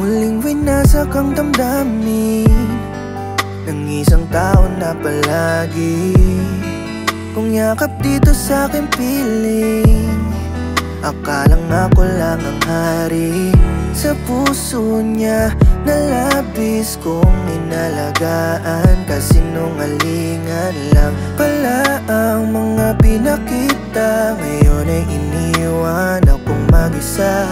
Muling winasak ang damdamin ng isang tao na palagi kung yakap dito sa aking piling. Akalang ako lang ang hari sa puso niya na labis kong inalagaan. Kasinungalingan lang pala ang mga pinakita. Ngayon ay iniwan akong mag-isa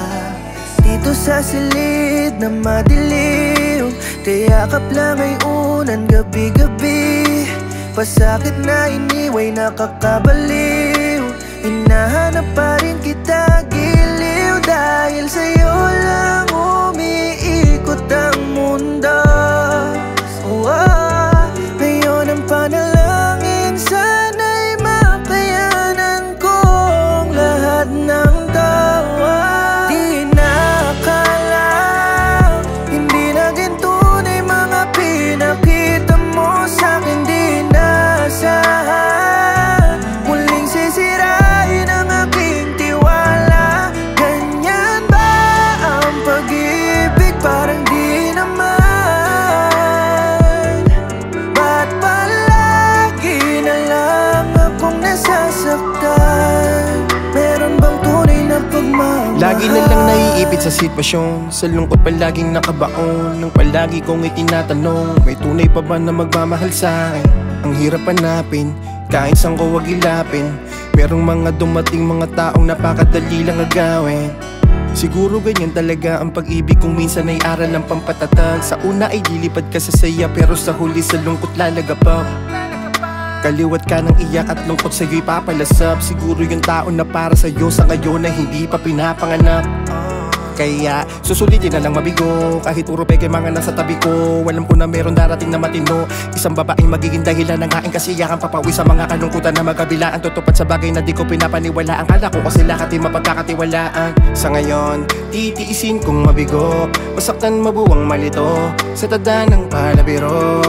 dito sa silid na madilim. Kayakap lang ay unan gabi-gabi. Pasakit na iniway nakakabaliw. Hinahanap pa rin kita giliw. Dahil sa'yo lang umiikot ang mundo. Ngayon ang panalangin, sana'y makayanan kong lahat ng tawa. Di na akala, hindi naging tunay mga pinakita mo sa'kin. Di naasahan, muling sisirain ang aking tiwala. Ganyan ba ang pag-ibig? Parang di naman. Ba't palagi na lang akong nasasaktan? Meron bang tunay na pagmamahal? Lagi na lang naiipit sa sitwasyon, sa lungkot palaging nakabaon. Nang palagi kong itinatanong, may tunay pa ba na magmamahal sa'kin? Ang hirap hanapin, kahit saan ko wag ilapin. Merong mga dumating mga taong napakadali lang agawin. Siguro ganyan talaga ang pag-ibig kung minsan ay aral ng pampatatag. Sa una ay lilipad ka sa saya, pero sa huli sa lungkot lalagapap. Kaliwat ka ng iyak at lungkot sa'yo'y papalasap. Siguro yung tao na para sa'yo sa ngayon na hindi pa pinapanganak. Kaya susulitin na lang mabigo, kahit puro peke mga nasa tabi ko. Alam ko na meron darating na matino, isang babaeng magiging dahilan ng aking kasiyahan. Papawi sa mga kalungkutan na magkabilaan, tutupad sa bagay na di ko pinapaniwalaan. Kala ko kasi lahat ay mapagkakatiwalaan. Sa ngayon, titiisin kong mabigo, masaktan mabuwang malito sa tada ng palabiro.